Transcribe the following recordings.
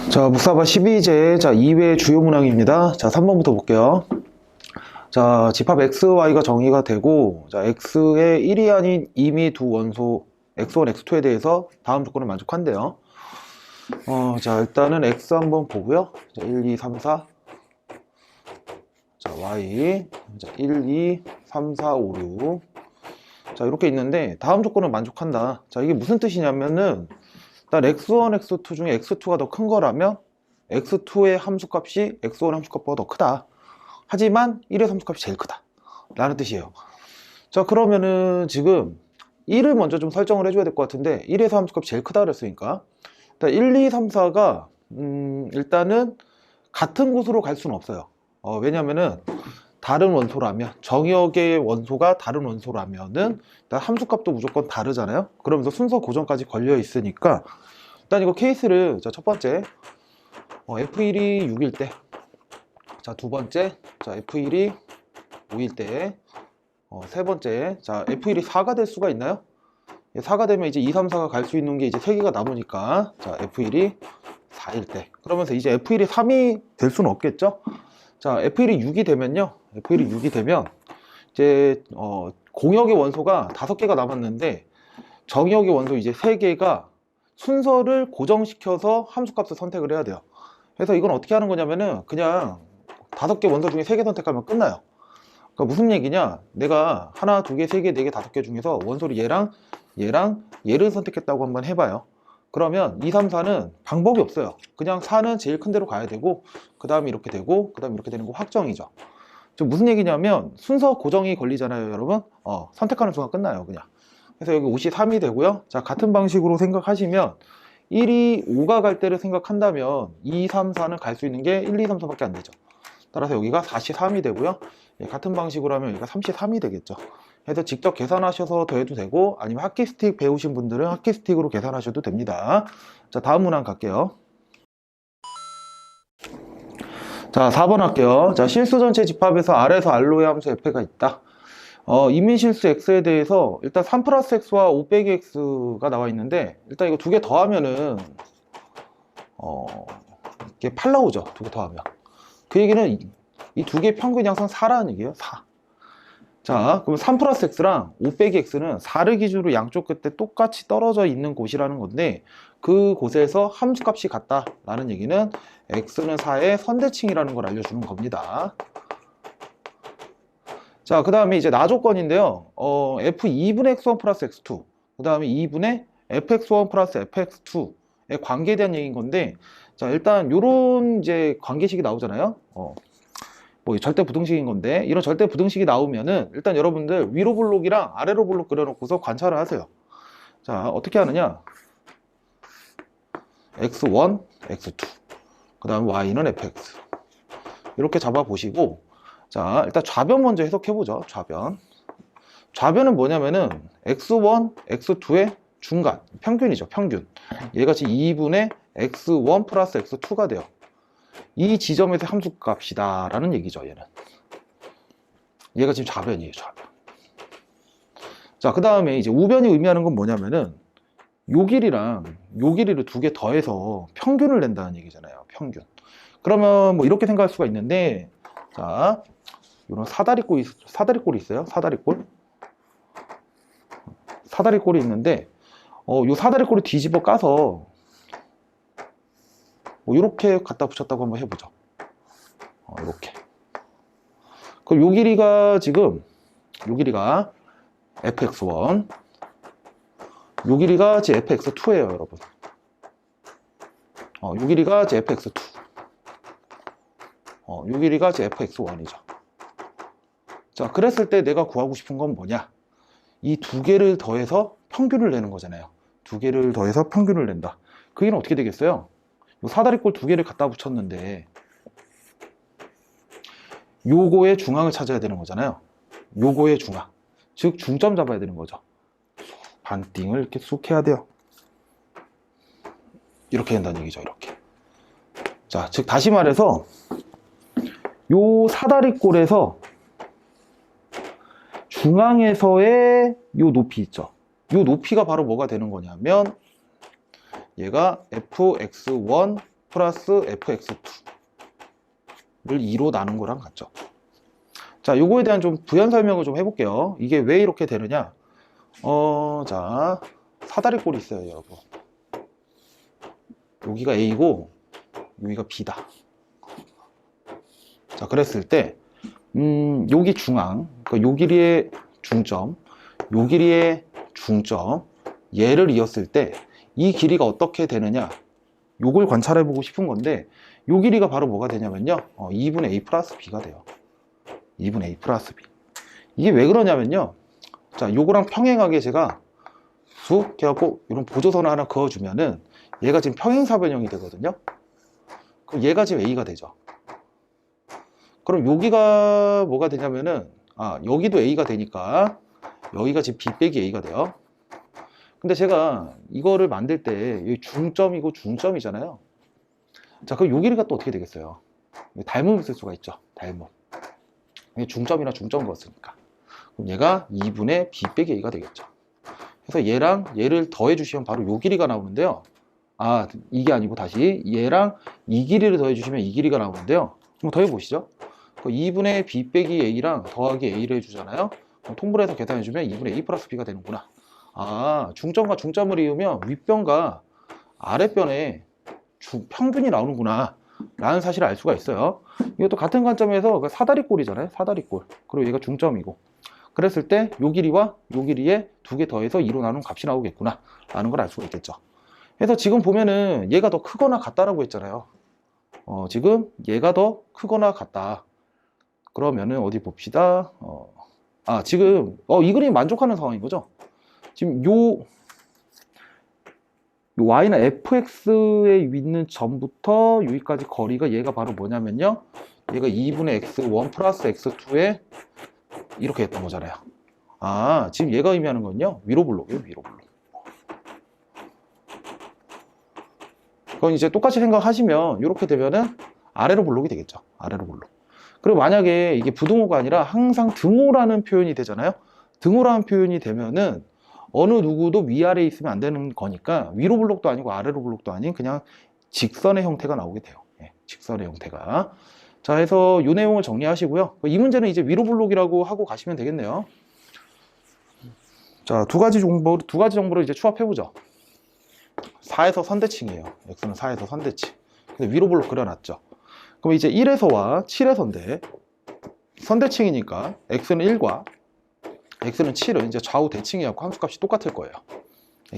자, 묵사바 12제, 자, 2회 주요 문항입니다. 자, 3번부터 볼게요. 자, 집합 XY가 정의가 되고, 자, X의 1이 아닌 이미 두 원소, X1, X2에 대해서 다음 조건을 만족한대요. 자, 일단은 X 한번 보고요. 자, 1, 2, 3, 4. 자, Y. 자, 1, 2, 3, 4, 5, 6. 자, 이렇게 있는데, 다음 조건을 만족한다. 자, 이게 무슨 뜻이냐면은, 일단 X1, X2 중에 X2가 더 큰 거라면 X2의 함수값이 X1 함수값보다 더 크다. 하지만 1의 함수값이 제일 크다 라는 뜻이에요. 자, 그러면은 지금 1을 먼저 좀 설정을 해줘야 될 것 같은데 1에서 함수값이 제일 크다 그랬으니까 일단 1, 2, 3, 4가 일단은 같은 곳으로 갈 수는 없어요. 왜냐면은 다른 원소라면, 정의역의 원소가 다른 원소라면은 일단 함수값도 무조건 다르잖아요. 그러면서 순서 고정까지 걸려 있으니까 일단 이거 케이스를, 자, 첫 번째 F1이 6일 때, 자, 두 번째, 자, F1이 5일 때, 세 번째, 자, F1이 4가 될 수가 있나요? 4가 되면 이제 2, 3, 4가 갈 수 있는 게 이제 3개가 남으니까, 자, F1이 4일 때, 그러면서 이제 F1이 3이 될 수는 없겠죠? 자, F1이 6이 되면요, F1이 6이 되면 이제 공역의 원소가 5개가 남았는데 정의역의 원소 이제 3개가 순서를 고정시켜서 함수값을 선택을 해야 돼요. 그래서 이건 어떻게 하는 거냐면은 그냥 5개 원소 중에 3개 선택하면 끝나요. 그러니까 무슨 얘기냐, 내가 하나, 두 개, 세 개, 네 개, 5개 중에서 원소를 얘랑 얘를 선택했다고 한번 해봐요. 그러면 2, 3, 4는 방법이 없어요. 그냥 4는 제일 큰 데로 가야 되고, 그 다음에 이렇게 되고, 그 다음에 이렇게 되는 거 확정이죠. 지금 무슨 얘기냐면 순서 고정이 걸리잖아요, 여러분. 선택하는 순간 끝나요, 그냥. 그래서 여기 5이 3이 되고요. 자, 같은 방식으로 생각하시면 1이 5가 갈 때를 생각한다면 2, 3, 4는 갈 수 있는 게 1, 2, 3, 4밖에 안 되죠. 따라서 여기가 4시 3이 되고요. 같은 방식으로 하면 여기가 3시 3이 되겠죠. 그래서 직접 계산하셔서 더해도 되고, 아니면 하키스틱 배우신 분들은 하키스틱으로 계산하셔도 됩니다. 자, 다음 문항 갈게요. 자, 4번 할게요. 자, 실수 전체 집합에서 R에서 R로의 함수 F가 있다. 이민실수 X에 대해서 일단 3 플러스 X와 5 빼기 X가 나와 있는데, 일단 이거 두 개 더하면은 이게 8 나오죠. 두 개 더하면. 그 얘기는 이 두 개의 평균 양수는 4라는 얘기예요. 4. 자, 그럼 3 플러스 X랑 5 빼기 X는 4를 기준으로 양쪽 끝에 똑같이 떨어져 있는 곳이라는 건데, 그 곳에서 함수값이 같다라는 얘기는 X는 4의 선대칭이라는 걸 알려주는 겁니다. 자, 그 다음에 이제 나조건인데요. F2분의 X1 플러스 X2, 그 다음에 2분의 FX1 플러스 FX2의 관계에 대한 얘기인 건데, 자, 일단 요런 이제 관계식이 나오잖아요. 뭐 절대 부등식인 건데, 이런 절대 부등식이 나오면은 일단 여러분들 위로 블록이랑 아래로 블록 그려놓고서 관찰을 하세요. 자, 어떻게 하느냐? X1, X2, 그 다음에 Y는 FX 이렇게 잡아보시고, 자, 일단 좌변 먼저 해석해보죠. 좌변은 뭐냐면은 X1, X2의 중간, 평균이죠. 평균. 얘가 지금 2분의 X1 플러스 X2가 돼요. 이 지점에서 함수값이다 라는 얘기죠. 얘가 지금 좌변이에요. 좌변. 자, 그 다음에 이제 우변이 의미하는 건 뭐냐면은 요 길이랑 요 길이를 두 개 더해서 평균을 낸다는 얘기잖아요. 평균. 그러면 뭐 이렇게 생각할 수가 있는데, 자, 이런 사다리꼴이 있어요. 사다리꼴이 있는데, 요 사다리꼴을 뒤집어 까서 뭐 이렇게 갖다 붙였다고 한번 해보죠. 이렇게. 그럼 요 길이가 지금 요 길이가 fx1, 요 길이가 제 fx2예요, 여러분. 요 길이가 제 fx2, 요 길이가 제 fx1이죠. 자, 그랬을 때 내가 구하고 싶은 건 뭐냐? 이 두 개를 더해서 평균을 내는 거잖아요. 두 개를 더해서 평균을 낸다. 그 얘는 어떻게 되겠어요? 요 사다리꼴 두 개를 갖다 붙였는데 요거의 중앙을 찾아야 되는 거잖아요. 요거의 중앙, 즉 중점 잡아야 되는 거죠. 반띵을 이렇게 쑥 해야 돼요. 이렇게 된다는 얘기죠. 이렇게. 자, 즉 다시 말해서 요 사다리꼴에서 중앙에서의 요 높이 있죠. 요 높이가 바로 뭐가 되는 거냐면 얘가 fx1 플러스 fx2를 2로 나눈 거랑 같죠. 자, 요거에 대한 좀 부연 설명을 좀 해볼게요. 이게 왜 이렇게 되느냐. 자, 사다리꼴이 있어요, 여러분. 여기가 A고, 여기가 B다. 자, 그랬을 때, 여기 중앙, 그러니까 요 길이의 중점, 요 길이의 중점, 얘를 이었을 때, 이 길이가 어떻게 되느냐. 요걸 관찰해보고 싶은 건데, 요 길이가 바로 뭐가 되냐면요. 2분의 A 플러스 B가 돼요. 2분의 A 플러스 B. 이게 왜 그러냐면요. 자, 요거랑 평행하게 제가 쑥 해갖고 이런 보조선을 하나 그어주면은 얘가 지금 평행사변형이 되거든요. 그럼 얘가 지금 A가 되죠. 그럼 여기가 뭐가 되냐면은, 여기도 A가 되니까 여기가 지금 B 빼기 A가 돼요. 근데 제가 이거를 만들 때 여기 중점이고 중점이잖아요. 자, 그럼 요 길이가 또 어떻게 되겠어요? 닮음을 쓸 수가 있죠. 닮음. 중점이나 중점 그었으니까. 그럼 얘가 2분의 B 빼기 A가 되겠죠. 그래서 얘랑 얘를 더해 주시면 바로 요 길이가 나오는데요. 이게 아니고 다시 얘랑 이 길이를 더해 주시면 이 길이가 나오는데요. 한번 더해 보시죠. 2분의 B 빼기 A랑 더하기 A를 해주잖아요. 통분해서 계산해 주면 2분의 A 플러스 B가 되는구나. 중점과 중점을 이으면 윗변과 아랫변에 평균이 나오는구나 라는 사실을 알 수가 있어요. 이것도 같은 관점에서 사다리꼴이잖아요. 사다리꼴. 그리고 얘가 중점이고, 그랬을 때 요 길이와 요 길이에 두 개 더해서 2로 나눈 값이 나오겠구나 라는 걸 알 수가 있겠죠. 그래서 지금 보면은 얘가 더 크거나 같다라고 했잖아요. 지금 얘가 더 크거나 같다. 그러면은 어디 봅시다. 지금 이 그림이 만족하는 상황인 거죠. 지금 요 y는 fx에 있는 점부터 여기까지 거리가 얘가 바로 뭐냐면요. 얘가 2분의 x1 플러스 x2에 이렇게 했던 거잖아요. 지금 얘가 의미하는 건요. 위로 블록이에요. 위로 블록. 그건 이제 똑같이 생각하시면 이렇게 되면은 아래로 블록이 되겠죠. 아래로 블록. 그리고 만약에 이게 부등호가 아니라 항상 등호라는 표현이 되잖아요. 등호라는 표현이 되면은 어느 누구도 위아래에 있으면 안 되는 거니까 위로 블록도 아니고 아래로 블록도 아닌 그냥 직선의 형태가 나오게 돼요. 직선의 형태가. 자, 해서 이 내용을 정리하시고요. 이 문제는 이제 위로 블록이라고 하고 가시면 되겠네요. 자, 두 가지 정보를 이제 추합해보죠. 4에서 선대칭이에요. x는 4에서 선대칭. 근데 위로 블록 그려놨죠. 그럼 이제 1에서와 7의 선대칭이니까 x는 1과 x는 7은 이제 좌우 대칭이었고 함수값이 똑같을 거예요.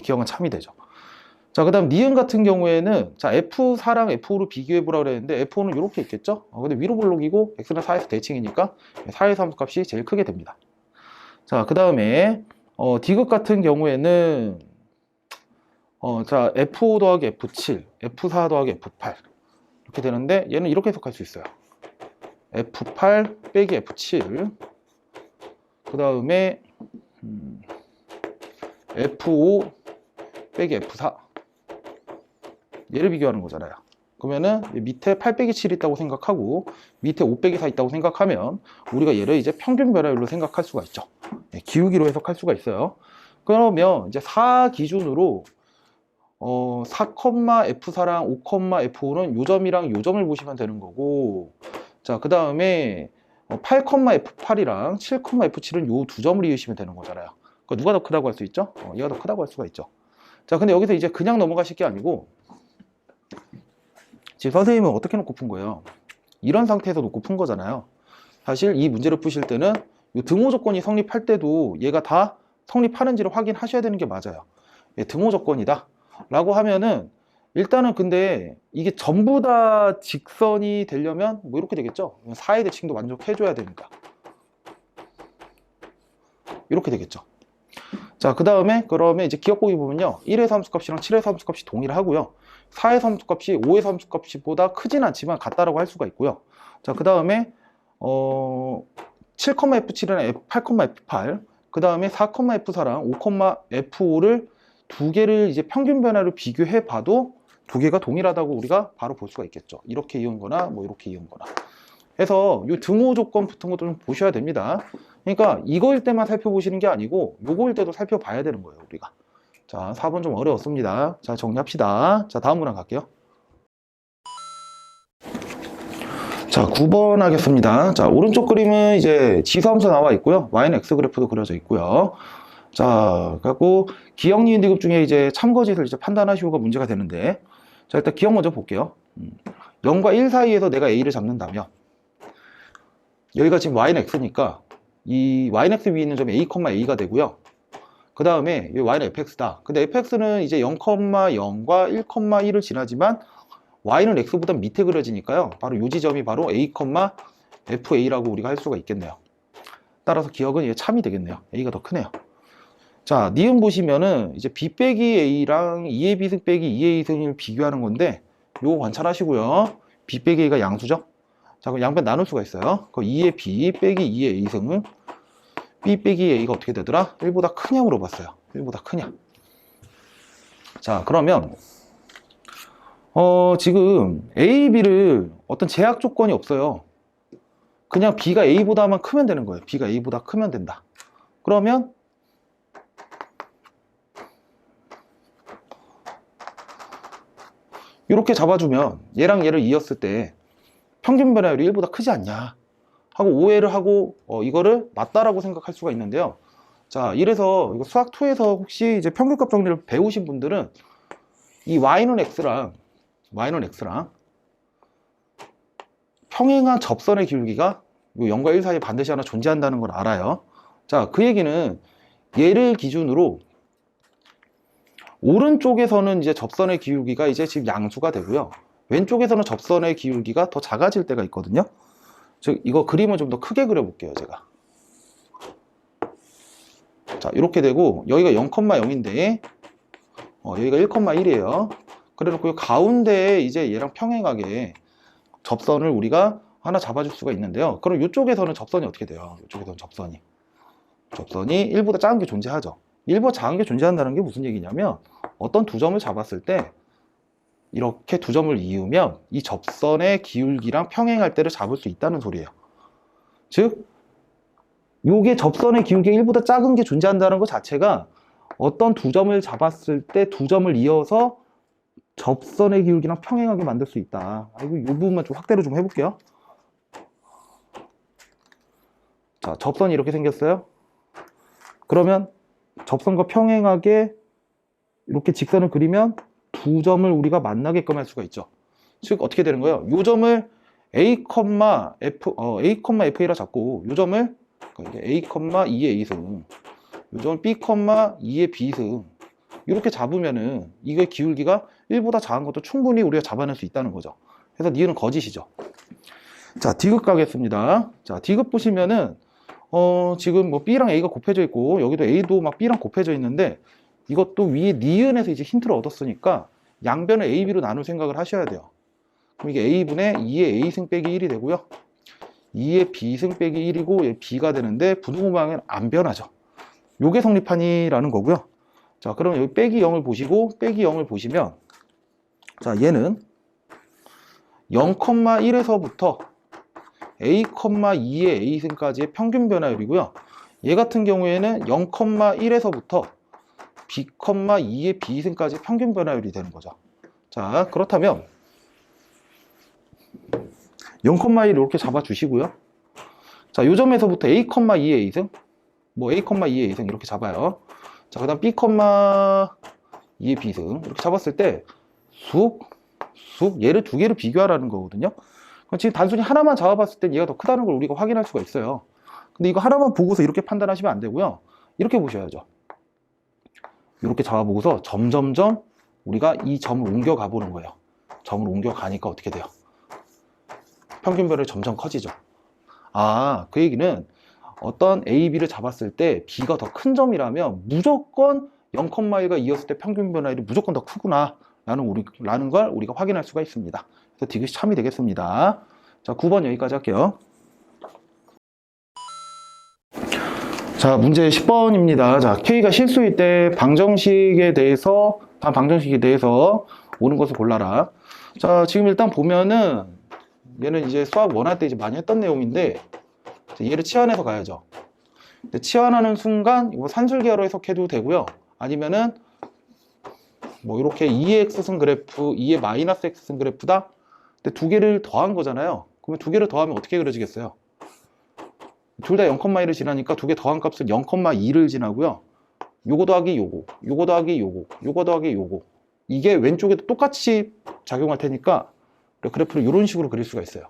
기억은 참이 되죠. 자, 그 다음 니은 같은 경우에는 자 F4랑 F5로 비교해보라 그랬는데 F5는 이렇게 있겠죠. 근데 위로 블록이고 x는 4에서 대칭이니까 4에서 함수값이 제일 크게 됩니다. 자, 그 다음에 D극 같은 경우에는 자 F5 더하기 F7, F4 더하기 F8 이렇게 되는데 얘는 이렇게 해석할 수 있어요. F8 빼기 F7, 그 다음에 F5 빼기 F4, 얘를 비교하는 거잖아요. 그러면은 밑에 8 빼기 7 있다고 생각하고 밑에 5 빼기 4 있다고 생각하면 우리가 얘를 이제 평균 변화율로 생각할 수가 있죠. 기울기로 해석할 수가 있어요. 그러면 이제 4 기준으로 4,F4랑 5,F5는 요 점이랑 요 점을 보시면 되는 거고, 자, 그 다음에 8,F8이랑 7,F7은 요 두 점을 이으시면 되는 거잖아요. 그러니까 누가 더 크다고 할 수 있죠? 얘가 더 크다고 할 수가 있죠. 자, 근데 여기서 이제 그냥 넘어가실 게 아니고 지금 선생님은 어떻게 놓고 푼 거예요? 이런 상태에서 놓고 푼 거잖아요. 사실 이 문제를 푸실 때는 이 등호 조건이 성립할 때도 얘가 다 성립하는지를 확인하셔야 되는 게 맞아요. 등호 조건이다 라고 하면은 일단은 근데 이게 전부 다 직선이 되려면 뭐 이렇게 되겠죠. 4의 대칭도 만족해 줘야 되니까 이렇게 되겠죠. 자, 그 다음에 그러면 이제 기억보기 보면요 1의 함수값이랑 7의 함수값이 동일하고요 4의 함수값이 5의 함수값이 보다 크진 않지만 같다라고 할 수가 있고요. 자, 그 다음에 7,F7이랑 8,F8, 그 다음에 4,F4랑 5,F5를 두 개를 이제 평균 변화를 비교해 봐도 두 개가 동일하다고 우리가 바로 볼 수가 있겠죠. 이렇게 이은 거나 뭐 이렇게 이은 거나 해서 이 등호 조건 붙은 것도 좀 보셔야 됩니다. 그러니까 이거일 때만 살펴보시는 게 아니고 요거일 때도 살펴봐야 되는 거예요, 우리가. 자, 4번 좀 어려웠습니다. 자, 정리합시다. 자, 다음 문항 갈게요. 자, 9번 하겠습니다. 자, 오른쪽 그림은 이제 지수함수 나와 있고요. y는 x 그래프도 그려져 있고요. 자, 그리고 기억 니은 디귿 중에 이제 참거짓을 이제 판단하시오가 문제가 되는데, 자, 일단 기억 먼저 볼게요. 0과 1 사이에서 내가 a를 잡는다면, 여기가 지금 y는 x니까 이 y는 x 위에 있는 점이 a, a가 되고요. 그 다음에 y는 fx다. 근데 fx는 이제 0,0과 1,1을 지나지만 y는 x보다 밑에 그려지니까요. 바로 이 지점이 바로 a, fa라고 우리가 할 수가 있겠네요. 따라서 기억은 이게 참이 되겠네요. a가 더 크네요. 자, 니은 보시면은 이제 b 빼기 a랑 2의 b승 빼기 2의 2승을 비교하는 건데, 요거 관찰하시고요. b 빼기 a가 양수죠? 자, 그럼 양변 나눌 수가 있어요. 그 2의 b 빼기 2의 a승은 b 빼기 a가 어떻게 되더라? 1보다 크냐 물어봤어요. 1보다 크냐. 자, 그러면 지금 a, b를 어떤 제약 조건이 없어요. 그냥 b가 a보다만 크면 되는 거예요. b가 a보다 크면 된다. 그러면 이렇게 잡아주면 얘랑 얘를 이었을 때 평균 변화율이 1보다 크지 않냐 하고 오해를 하고 이거를 맞다라고 생각할 수가 있는데요. 자, 이래서 이거 수학 2에서 혹시 이제 평균값 정리를 배우신 분들은 이 y는 x랑 평행한 접선의 기울기가 0과 1 사이에 반드시 하나 존재한다는 걸 알아요. 자, 그 얘기는 얘를 기준으로 오른쪽에서는 이제 접선의 기울기가 이제 지금 양수가 되고요. 왼쪽에서는 접선의 기울기가 더 작아질 때가 있거든요. 즉, 이거 그림을 좀 더 크게 그려볼게요, 제가. 자, 이렇게 되고, 여기가 0,0인데, 여기가 1,1이에요. 그래 놓고 가운데에 이제 얘랑 평행하게 접선을 우리가 하나 잡아줄 수가 있는데요. 그럼 이쪽에서는 접선이 어떻게 돼요? 이쪽에서는 접선이 1보다 작은 게 존재하죠. 1보다 작은 게 존재한다는 게 무슨 얘기냐면, 어떤 두 점을 잡았을 때 이렇게 두 점을 이으면 이 접선의 기울기랑 평행할 때를 잡을 수 있다는 소리예요. 즉, 요게 접선의 기울기가 1보다 작은 게 존재한다는 것 자체가 어떤 두 점을 잡았을 때 두 점을 이어서 접선의 기울기랑 평행하게 만들 수 있다. 이거 이 부분만 좀 확대를 좀 해볼게요. 자, 접선이 이렇게 생겼어요. 그러면 접선과 평행하게 이렇게 직선을 그리면 두 점을 우리가 만나게끔 할 수가 있죠. 즉, 어떻게 되는 거예요? 이 점을 a,f라 잡고 이 점을 a, 2의 a승, 이 점을 b, 2의 b승 이렇게 잡으면은 이게 기울기가 1보다 작은 것도 충분히 우리가 잡아낼 수 있다는 거죠. 그래서 니은은 거짓이죠. 자, 디귿 가겠습니다. 자, 디귿 보시면은 지금 뭐 b랑 a가 곱해져 있고 여기도 a도 막 b랑 곱해져 있는데 이것도 위에 니은에서 이제 힌트를 얻었으니까 양변을 a, b로 나눌 생각을 하셔야 돼요. 그럼 이게 a분의 2의 a승 빼기 1이 되고요. 2의 b승 빼기 1이고 얘 b가 되는데 분모방향은 안 변하죠. 요게 성립하니라는 거고요. 자, 그럼 여기 빼기 0을 보시고 빼기 0을 보시면 자, 얘는 0,1에서부터 a, 2의 a승까지의 평균 변화율이고요. 얘 같은 경우에는 0,1에서부터 b, 2의 b승까지 평균 변화율이 되는 거죠. 자, 그렇다면 0,1 이렇게 잡아주시고요. 자, 요 점에서부터 a, 2의 a승, 뭐 a, 2의 a승 이렇게 잡아요. 자, 그 다음 b, 2의 b승 이렇게 잡았을 때 얘를 두 개를 비교하라는 거거든요. 그럼 지금 단순히 하나만 잡아봤을 때 얘가 더 크다는 걸 우리가 확인할 수가 있어요. 근데 이거 하나만 보고서 이렇게 판단하시면 안 되고요. 이렇게 보셔야죠. 이렇게 잡아보고서 점점점 우리가 이 점을 옮겨가 보는 거예요. 점을 옮겨가니까 어떻게 돼요? 평균별이 점점 커지죠. 아, 그 얘기는 어떤 A, B를 잡았을 때 B가 더 큰 점이라면 무조건 0,1가 이었을 때 평균 변화율이 무조건 더 크구나 라는 걸 우리가 확인할 수가 있습니다. 그래서 디귿이 참이 되겠습니다. 자, 9번 여기까지 할게요. 자, 문제 10번입니다. 자, K가 실수일 때 방정식에 대해서 오는 것을 골라라. 자, 지금 일단 보면은 얘는 이제 수학 원할 때 이제 많이 했던 내용인데 얘를 치환해서 가야죠. 근데 치환하는 순간 이거 산술계열로 해석해도 되고요. 아니면은 뭐 이렇게 2의 x승 그래프, 2의 마이너스 x승 그래프다. 근데 두 개를 더한 거잖아요. 그러면 두 개를 더하면 어떻게 그려지겠어요? 둘 다 0,1을 지나니까 두 개 더한 값은 0,2를 지나고요. 요거 더하기 요거, 요거 더하기 요거, 요거 더하기 요거. 이게 왼쪽에도 똑같이 작용할 테니까 그래프를 이런 식으로 그릴 수가 있어요.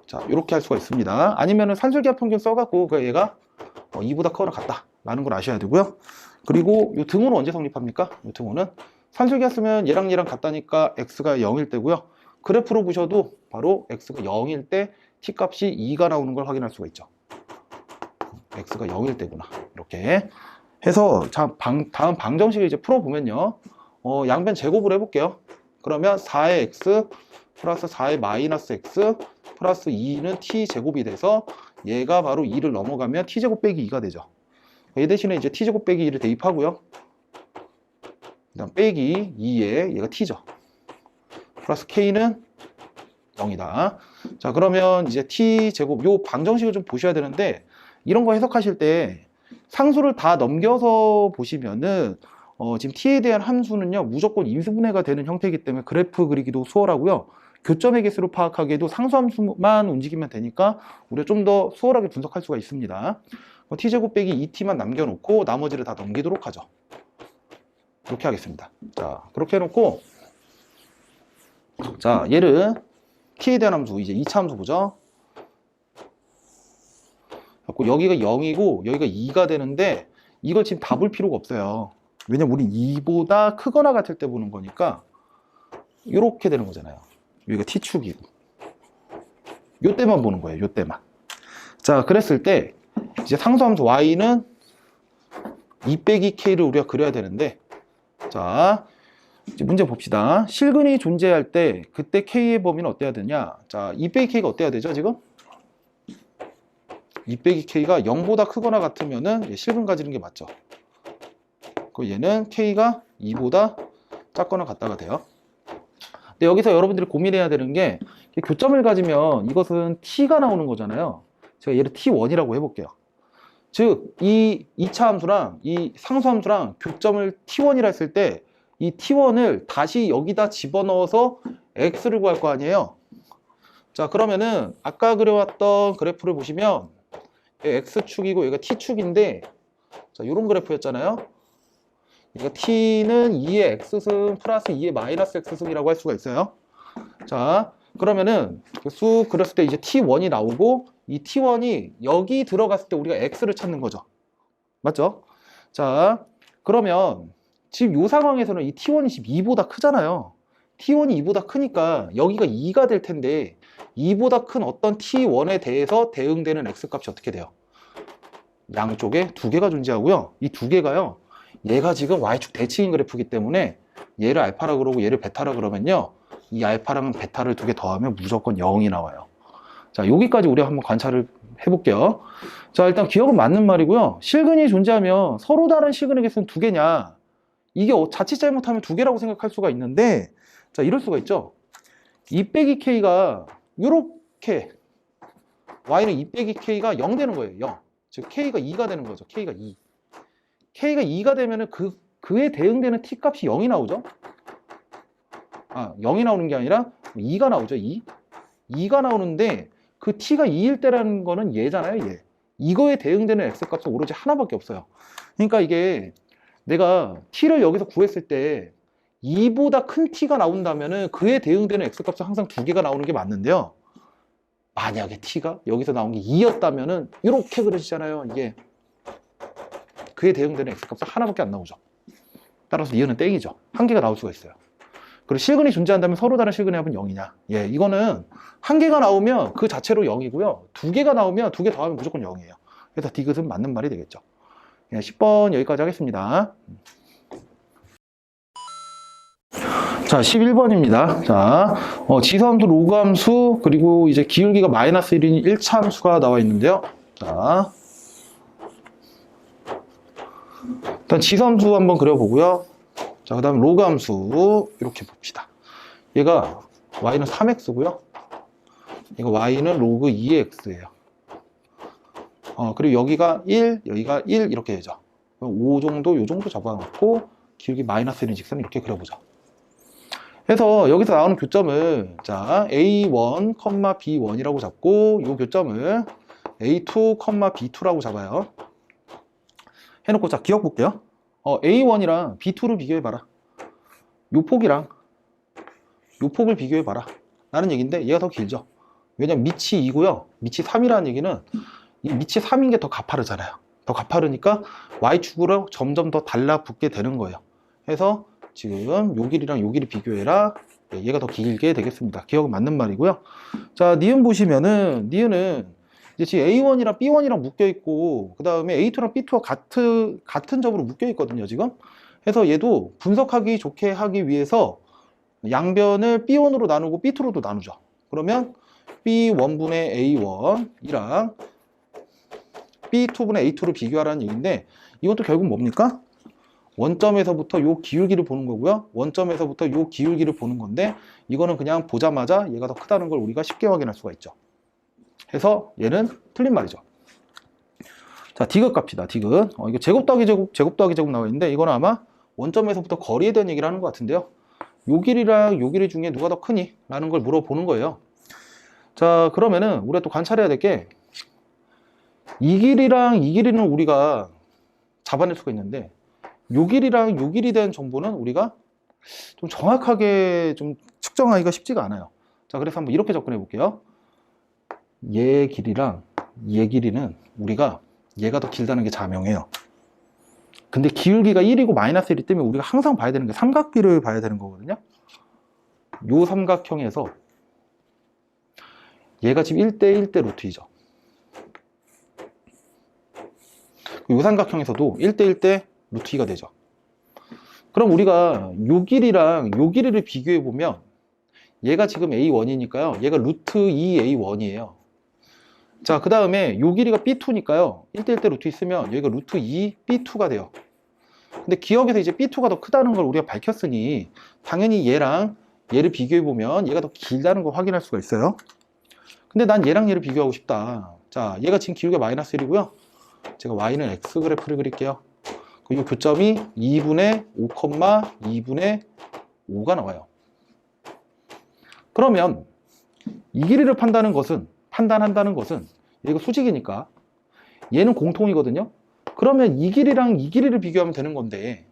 자, 이렇게 할 수가 있습니다. 아니면은 산술기하 평균 써갖고 얘가 2보다 크거나 같다 라는 걸 아셔야 되고요. 그리고 이 등호는 언제 성립합니까? 이 등호는 산술기하 쓰면 얘랑 같다니까 x가 0일 때고요. 그래프로 보셔도 바로 x가 0일 때 t값이 2가 나오는 걸 확인할 수가 있죠. x가 0일 때구나. 이렇게 해서 다음 방정식을 이제 풀어보면요. 양변 제곱을 해볼게요. 그러면 4의 x 플러스 4의 마이너스 x 플러스 2는 t제곱이 돼서 얘가 바로 2를 넘어가면 t제곱 빼기 2가 되죠. 얘 대신에 이제 t제곱 빼기 2를 대입하고요. 그다음 빼기 2에 얘가 t죠. 플러스 k는 0이다. 자, 그러면 이제 t제곱 요 방정식을 좀 보셔야 되는데 이런 거 해석하실 때 상수를 다 넘겨서 보시면은 지금 t에 대한 함수는요 무조건 인수분해가 되는 형태이기 때문에 그래프 그리기도 수월하고요. 교점의 개수로 파악하기에도 상수함수만 움직이면 되니까 우리가 좀 더 수월하게 분석할 수가 있습니다. t제곱 빼기 2t만 남겨놓고 나머지를 다 넘기도록 하죠. 그렇게 하겠습니다. 자, 그렇게 해놓고 자, 얘를 t에 대한 함수 이제 2차 함수 보죠. 여기가 0이고 여기가 2가 되는데 이걸 지금 다 볼 필요가 없어요. 왜냐면 우리 2보다 크거나 같을 때 보는 거니까 이렇게 되는 거잖아요. 여기가 t축이고 요 때만 보는 거예요. 요 때만. 자, 그랬을 때 이제 상수함수 y는 2 빼기 k를 우리가 그려야 되는데 자, 이제 문제 봅시다. 실근이 존재할 때 그때 k의 범위는 어때야 되냐? 자, 2 빼기 k가 어때야 되죠 지금? 2 빼기 k가 0보다 크거나 같으면은 실근 가지는 게 맞죠. 그 얘는 k가 2보다 작거나 같다가 돼요. 근데 여기서 여러분들이 고민해야 되는 게 교점을 가지면 이것은 t가 나오는 거잖아요. 제가 얘를 t1이라고 해볼게요. 즉, 이 2차 함수랑 이 상수 함수랑 교점을 t1이라 했을 때 이 t1을 다시 여기다 집어넣어서 x를 구할 거 아니에요. 자, 그러면은 아까 그려왔던 그래프를 보시면 x축이고 얘가 t축인데 자, 요런 그래프였잖아요. 얘가 t는 2의 x승 플러스 2의 마이너스 x승이라고 할 수가 있어요. 자, 그러면은 쑥 그렸을 때 이제 t1이 나오고 이 t1이 여기 들어갔을 때 우리가 x를 찾는 거죠. 맞죠? 자, 그러면 지금 이 상황에서는 이 t1이 지금 2보다 크잖아요. t1이 2보다 크니까 여기가 2가 될 텐데 2보다 큰 어떤 t1에 대해서 대응되는 x값이 어떻게 돼요? 양쪽에 두 개가 존재하고요. 이 두 개가요. 얘가 지금 y축 대칭인 그래프이기 때문에 얘를 알파라 그러고 얘를 베타라 그러면요. 이 알파랑 베타를 두 개 더하면 무조건 0이 나와요. 자, 여기까지 우리가 한번 관찰을 해볼게요. 자, 일단 기억은 맞는 말이고요. 실근이 존재하면 서로 다른 실근의 개수는 두 개냐? 이게 자칫 잘못하면 두 개라고 생각할 수가 있는데 자, 이럴 수가 있죠. 2 빼기 k가 요렇게 y는 2 빼기 k가 0 되는 거예요. 0. 즉 k가 2가 되는 거죠. k가 2. k가 2가 되면은 그에 대응되는 t 값이 0이 나오죠. 아, 0이 나오는 게 아니라 2가 나오죠. 2. 2가 나오는데 그 t가 2일 때라는 거는 얘잖아요. 얘. 이거에 대응되는 x값은 오로지 하나밖에 없어요. 그러니까 이게 내가 t를 여기서 구했을 때 2보다 큰 t가 나온다면은 그에 대응되는 x값은 항상 두 개가 나오는 게 맞는데요. 만약에 t가 여기서 나온 게 2였다면은 이렇게 그려지잖아요. 이게 그에 대응되는 x값은 하나밖에 안 나오죠. 따라서 이거는 땡이죠. 한 개가 나올 수가 있어요. 그리고 실근이 존재한다면 서로 다른 실근의 합은 0이냐? 예, 이거는 한 개가 나오면 그 자체로 0이고요. 두 개가 나오면 두 개 더하면 무조건 0이에요. 그래서 디귿은 맞는 말이 되겠죠. 예, 10번 여기까지 하겠습니다. 자, 11번입니다. 자, 지수함수, 로그함수, 그리고 이제 기울기가 마이너스 1인 1차 함수가 나와 있는데요. 자, 일단 지수함수 한번 그려보고요. 자, 그 다음 로그함수 이렇게 봅시다. 얘가 y는 3x고요. 이거 y는 로그 2의 x예요. 그리고 여기가 1, 여기가 1 이렇게 되죠. 5 정도, 요 정도 잡아놓고 기울기 마이너스 1인 직선을 이렇게 그려보죠. 해서 여기서 나오는 교점을 자 A1, B1이라고 잡고 이 교점을 A2, B2라고 잡아요. 해놓고 자 기억 볼게요. A1이랑 B2를 비교해봐라. 요 폭이랑 요 폭을 비교해봐라 라는 얘기인데 얘가 더 길죠. 왜냐면 밑이 2고요 밑이 3이라는 얘기는 이 밑이 3인 게 더 가파르잖아요. 더 가파르니까 Y축으로 점점 더 달라붙게 되는 거예요. 그래서 지금 요 길이랑 요 길이 비교해라. 얘가 더 길게 되겠습니다. 기억은 맞는 말이고요. 자, 니은 보시면은 니은은 이제 지금 A1이랑 B1이랑 묶여 있고 그 다음에 A2랑 B2와 같은 점으로 묶여 있거든요 지금. 그래서 얘도 분석하기 좋게 하기 위해서 양변을 B1으로 나누고 B2로도 나누죠. 그러면 B1분의 A1이랑 B2분의 A2를 비교하라는 얘기인데 이것도 결국 뭡니까? 원점에서부터 요 기울기를 보는 거고요. 원점에서부터 요 기울기를 보는 건데 이거는 그냥 보자마자 얘가 더 크다는 걸 우리가 쉽게 확인할 수가 있죠. 해서 얘는 틀린 말이죠. 자, 디귿 값이다. 디귿. 이거 제곱 더하기 제곱, 제곱 더하기 제곱 나와 있는데 이거는 아마 원점에서부터 거리에 대한 얘기를 하는 것 같은데요. 요 길이랑 요 길이 중에 누가 더 크니? 라는 걸 물어보는 거예요. 자, 그러면은 우리가 또 관찰해야 될 게 이 길이랑 이 길이는 우리가 잡아낼 수가 있는데 요 길이랑 요 길이에 대한 정보는 우리가 좀 정확하게 좀 측정하기가 쉽지가 않아요. 자, 그래서 한번 이렇게 접근해 볼게요. 얘 길이랑 얘 길이는 우리가 얘가 더 길다는 게 자명해요. 근데 기울기가 1이고 마이너스 1이기 때문에 우리가 항상 봐야 되는 게 삼각비를 봐야 되는 거거든요. 요 삼각형에서 얘가 지금 1대 1대 루트 2죠. 요 삼각형에서도 1대 1대 루트 2가 되죠. 그럼 우리가 요 길이랑 요 길이를 비교해 보면 얘가 지금 A1이니까요. 얘가 루트 2A1이에요. 자, 그 다음에 요 길이가 B2니까요. 1대 1대 루트 있으면 여기가 루트 2B2가 돼요. 근데 기억에서 이제 B2가 더 크다는 걸 우리가 밝혔으니 당연히 얘랑 얘를 비교해 보면 얘가 더 길다는 걸 확인할 수가 있어요. 근데 난 얘랑 얘를 비교하고 싶다. 자, 얘가 지금 기울기가 마이너스 1이고요. 제가 Y는 X 그래프를 그릴게요. 이 교점이 2분의 5, 2분의 5가 나와요. 그러면 이 길이를 판단한다는 것은 얘가 수직이니까 얘는 공통이거든요. 그러면 이 길이랑 이 길이를 비교하면 되는 건데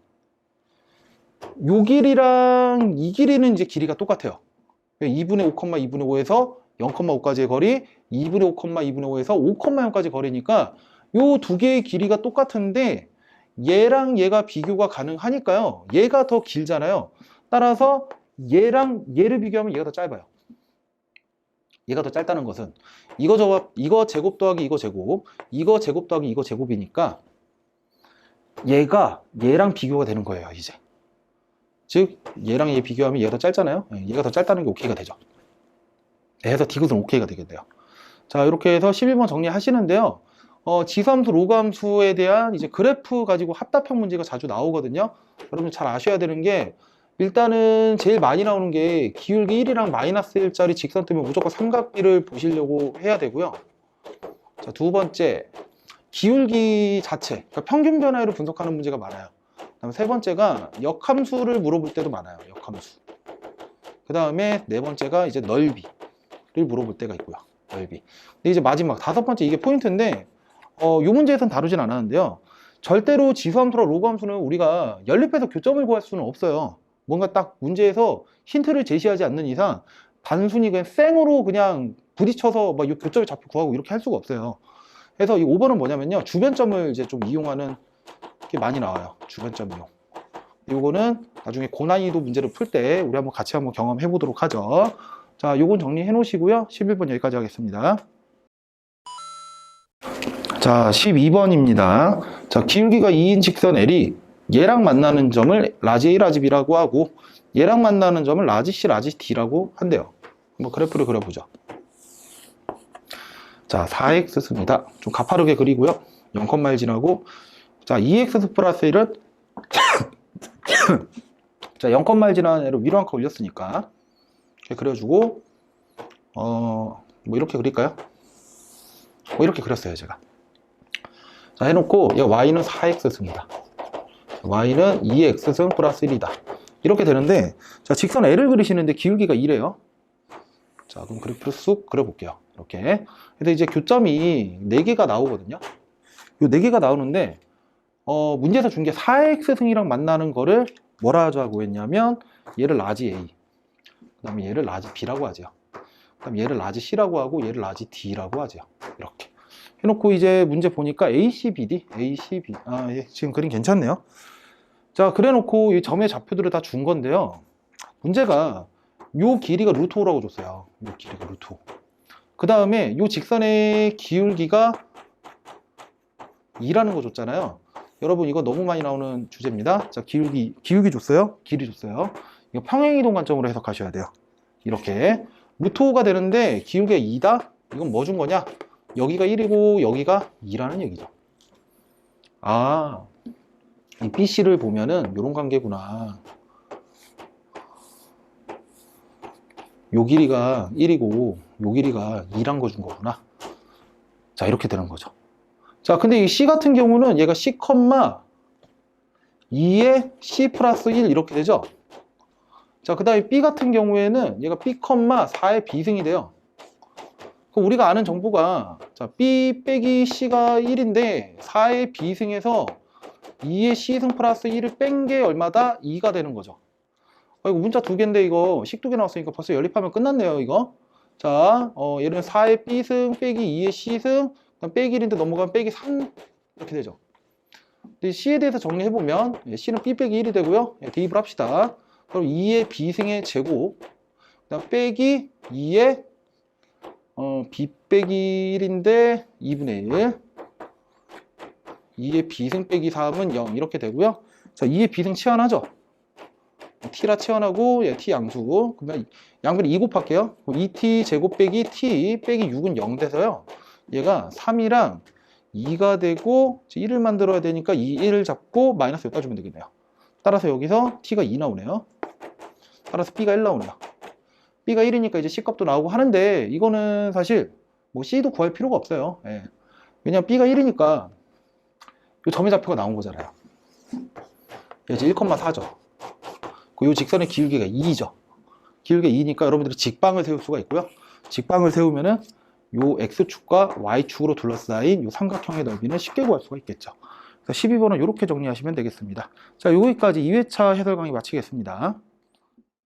요 길이랑 이 길이는 이제 길이가 똑같아요. 2분의 5, 2분의 5에서 0,5까지의 거리, 2분의 5, 2분의 5에서 5,0까지 거리니까 요 두 개의 길이가 똑같은데 얘랑 얘가 비교가 가능하니까요. 얘가 더 길잖아요. 따라서 얘랑 얘를 비교하면 얘가 더 짧아요. 얘가 더 짧다는 것은 이거 제곱 더하기 이거 제곱, 이거 제곱 더하기 이거 제곱이니까 얘가 얘랑 비교가 되는 거예요, 이제. 즉 얘랑 얘 비교하면 얘가 더 짧잖아요. 얘가 더 짧다는 게 오케이가 되죠. 해서 디귿은 오케이가 되겠네요. 자, 이렇게 해서 11번 정리하시는데요. 지수함수, 로그함수에 대한 이제 그래프 가지고 합답형 문제가 자주 나오거든요. 여러분 잘 아셔야 되는 게 일단은 제일 많이 나오는 게 기울기 1이랑 마이너스 1짜리 직선 때문에 무조건 삼각비를 보시려고 해야 되고요. 자, 두 번째 기울기 자체, 그러니까 평균 변화율을 분석하는 문제가 많아요. 그다음에 세 번째가 역함수를 물어볼 때도 많아요. 역함수. 그 다음에 네 번째가 이제 넓이를 물어볼 때가 있고요. 넓이. 근데 이제 마지막 다섯 번째 이게 포인트인데 요 문제에선 다루진 않았는데요. 절대로 지수함수랑 로그함수는 우리가 연립해서 교점을 구할 수는 없어요. 뭔가 딱 문제에서 힌트를 제시하지 않는 이상 단순히 그냥 생으로 그냥 부딪혀서 막 이 교점을 잡고 구하고 이렇게 할 수가 없어요. 그래서 이 5번은 뭐냐면요. 주변점을 이제 좀 이용하는 게 많이 나와요. 주변점 이용. 요거는 나중에 고난이도 문제를 풀 때 우리 한번 같이 한번 경험해 보도록 하죠. 자, 요건 정리해 놓으시고요. 11번 여기까지 하겠습니다. 자, 12번입니다. 자, 기울기가 2인 직선 L이 얘랑 만나는 점을 라지 A, 라지 B라고 하고 얘랑 만나는 점을 라지 C, 라지 D라고 한대요. 한번 그래프를 그려보죠. 자, 4x습니다. 좀 가파르게 그리고요. 0,1 지나고 자, 2x 플러스 1은 자, 0,1 지나는 애를 위로 한 칸 올렸으니까 이렇게 그려주고 뭐 이렇게 그릴까요? 뭐 이렇게 그렸어요, 제가. 자, 해놓고 얘 y는 4x승이다. y는 2x승 플러스 1이다. 이렇게 되는데, 자, 직선 L을 그리시는데 기울기가 2래요. 자, 그럼 그래프를 쑥 그려볼게요. 이렇게. 근데 이제 교점이 4개가 나오거든요. 요 4개가 나오는데, 문제에서 준 게 4x승이랑 만나는 거를 뭐라 하자고 했냐면, 얘를 라지 A. 그 다음에 얘를 라지 B라고 하죠. 그 다음에 얘를 라지 C라고 하고, 얘를 라지 D라고 하죠. 이렇게. 해놓고 이제 문제 보니까 ACBD, ACB. 아, 예, 지금 그림 괜찮네요. 자, 그래 놓고 이 점의 좌표들을 다 준 건데요. 문제가 요 길이가 루트 5라고 줬어요. 요 길이가 루트 5. 그 다음에 요 직선의 기울기가 2라는 거 줬잖아요. 여러분, 이거 너무 많이 나오는 주제입니다. 자, 기울기 줬어요. 길이 줬어요. 이거 평행이동 관점으로 해석하셔야 돼요. 이렇게. 루트 5가 되는데 기울기가 2다? 이건 뭐 준 거냐? 여기가 1이고 여기가 2라는 얘기죠. 아, 이 BC를 보면은 이런 관계구나. 요 길이가 1이고 요 길이가 2란 거 준 거구나. 자, 이렇게 되는 거죠. 자, 근데 이 C 같은 경우는 얘가 C, 2에 C 플러스 1 이렇게 되죠. 자, 그 다음에 B 같은 경우에는 얘가 B, 4의 B승이 돼요. 그럼 우리가 아는 정보가, 자, B 빼기 C가 1인데 4의 B승에서 2의 C승 플러스 1을 뺀 게 얼마다? 2가 되는 거죠. 이거 문자 2개인데 이거 식 2개 나왔으니까 벌써 연립하면 끝났네요, 이거. 자, 얘는 4의 B승 빼기 2의 C승, 빼기 1인데 넘어가면 빼기 3 이렇게 되죠. 근데 C에 대해서 정리해보면 C는 B 빼기 1이 되고요. 대입을 합시다. 그럼 2의 B승의 제곱, 그다음 빼기 2의 B 빼기 1인데 2분의 1, 2의 B승 빼기 3은 0 이렇게 되고요. 자, 2의 B승 치환하죠. T라 치환하고 T 양수. 그러면 양변에 2 곱할게요. 2T 제곱 빼기 T 빼기 6은 0 돼서요. 얘가 3이랑 2가 되고 1을 만들어야 되니까 1을 잡고 마이너스 여기다 주면 되겠네요. 따라서 여기서 T가 2 나오네요. 따라서 B가 1 나오네요. B가 1이니까 이제 C값도 나오고 하는데 이거는 사실 뭐 C도 구할 필요가 없어요. 예. 왜냐면 B가 1이니까 이 점의 좌표가 나온 거잖아요. 이제 1,4죠. 이 직선의 기울기가 2죠. 기울기가 2니까 여러분들이 직방을 세울 수가 있고요. 직방을 세우면은 요 X축과 Y축으로 둘러싸인 요 삼각형의 넓이는 쉽게 구할 수가 있겠죠. 그래서 12번은 이렇게 정리하시면 되겠습니다. 자, 여기까지 2회차 해설 강의 마치겠습니다.